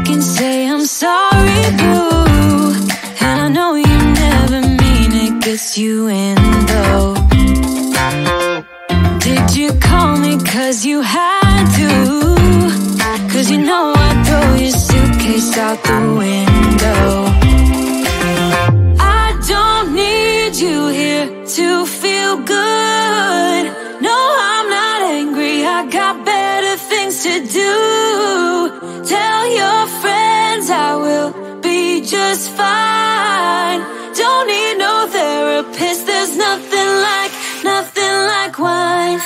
can say I'm sorry, boo. And I know you never mean it, gets you in though. Did you call me cause you had to? Cause you know I'd throw your suitcase out the window. I don't need you here to feel good. No, I'm not angry, I got better things to do. Tell your friends I will be just fine. Don't need no therapist, there's nothing like wine.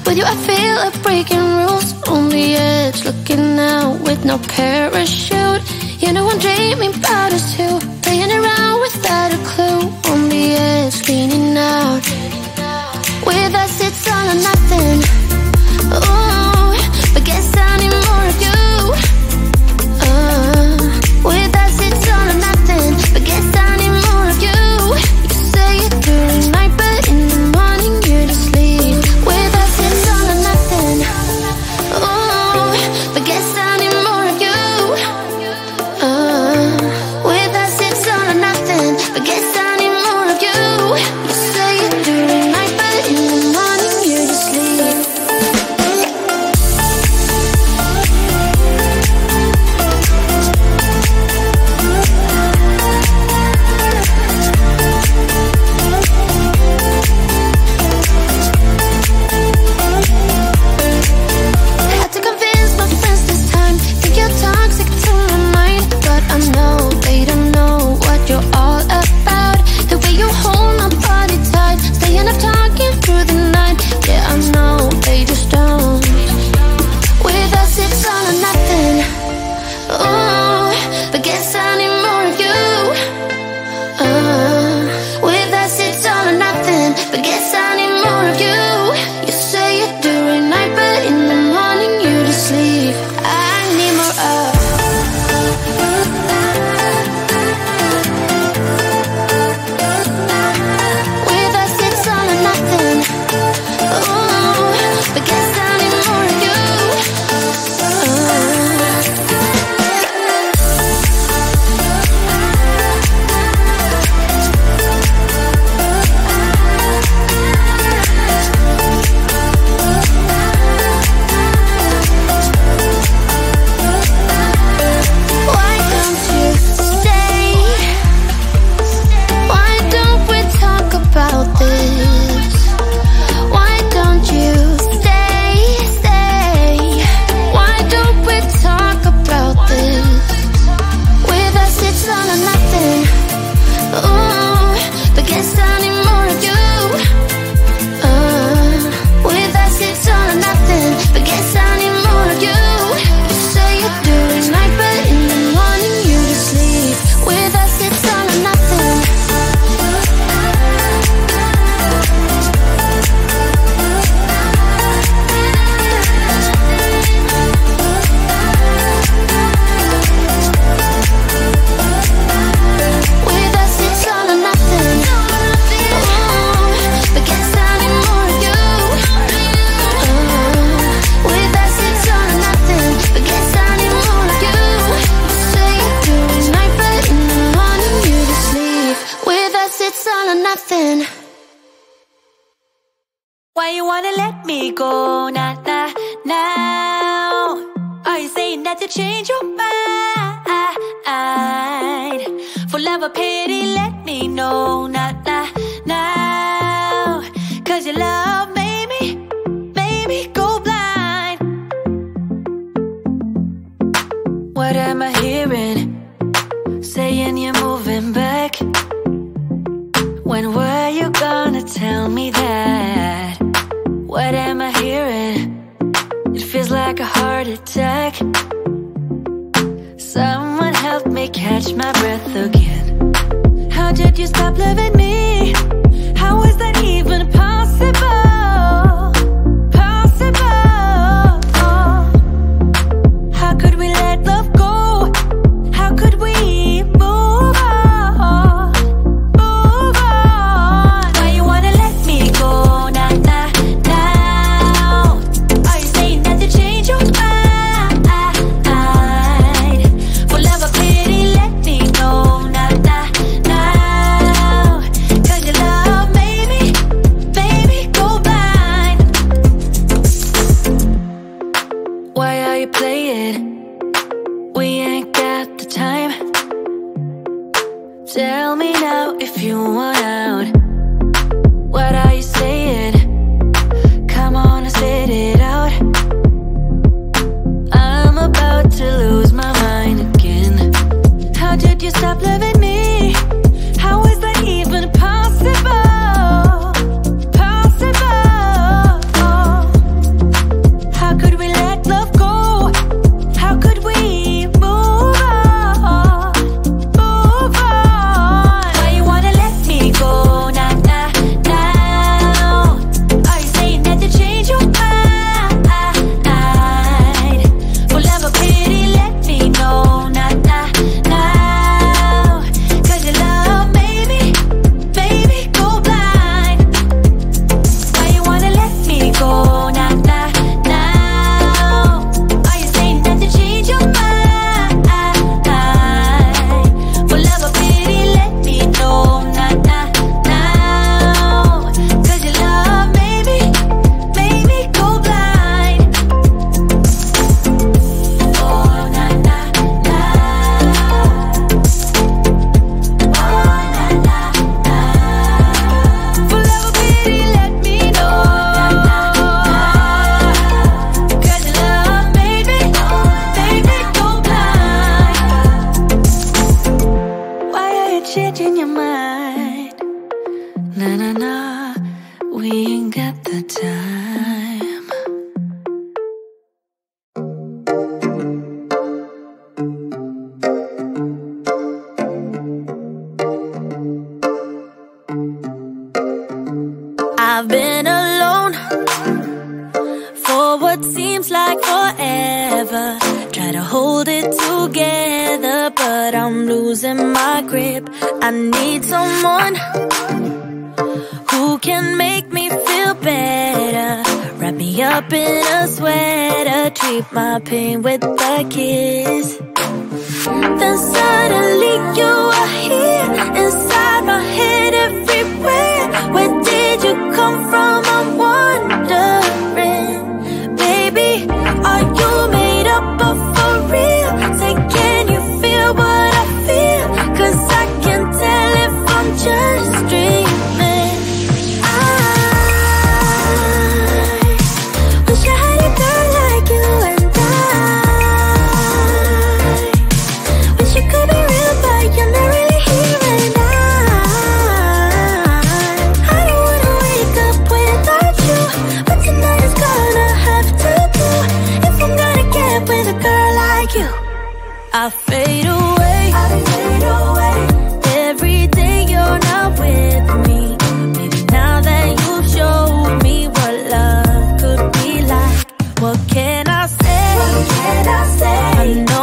With you I feel like breaking rules. On the edge, looking out with no parachute. You know I'm dreaming about us too. Playing around without a clue. On the edge, leaning out. With us it's all or nothing. Ooh, but guess I need more of you. With us it's all or nothing. But guess I need more of you. You say it during the night, but in the morning you're just sleep. With us it's all or nothing. Ooh, but guess I need more of you. With us it's all or nothing. But guess I need more of you. You say it during the night, but in the morning you're just sleep. Had to convince my friends this time. Think you're toxic to my mind, but I know they don't know what you're all about. The way you hold my body tight, staying up talking through the night. Yeah, I know they just don't. With us it's all or nothing. Ooh, but guess I need more of you. With us it's all or nothing. But guess I need more of you. You say it during night, but in the morning you just sleep. I need more of. With us it's all or nothing. Ooh, but guess I need more of you. Why don't you stay? Why don't we talk about this? Why don't you stay? Why don't we talk about this? With us it's all or nothing. Ooh, but guess I need more of you. With us it's all or nothing. But guess I need more of you. You say it during night, but in the morning you just sleep. With us it's all or nothing. With us it's all or nothing. Ooh, but guess I need more of you. With us it's all or nothing. But guess I need more of you. You say it during night, but in the morning you just sleep. With us it's all or nothing. Why you wanna let me go now? Are you saying that you change your mind? For love or pity, let me know now. Cause your love made me go blind. What am I hearing? Saying you're moving back. When were you gonna tell me that? What am I hearing? It feels like a heart attack. Someone help me catch my breath again. How did you stop loving me? How is that even possible? How could we let love go? How could we move on? Why you wanna let me go now? Are you saying that you change your mind? For love or pity, let me know now. Cause your love made me go blind. Why are you playing? We ain't got the time. Tell me now if you want out. What are you saying? Come on and spit it out. I'm about to lose my mind again. How did you stop loving me? How is that even possible? together, but I'm losing my grip. I need someone who can make me feel better. Wrap me up in a sweater, treat my pain with a kiss. Then suddenly you are here, inside my head everywhere. Where did you come from? I'm wondering. Baby, are you made up of for real? Say, can you feel what I feel? 'Cause I can tell if I'm just dreaming. I wish I had a girl like you, and I wish you could be real, but you're not really here. And I don't wanna wake up without you, but tonight is gonna have to do if I'm gonna get with a girl like you. I fade away, every day you're not with me. Maybe now that you've showed me what love could be like, what can I say? I know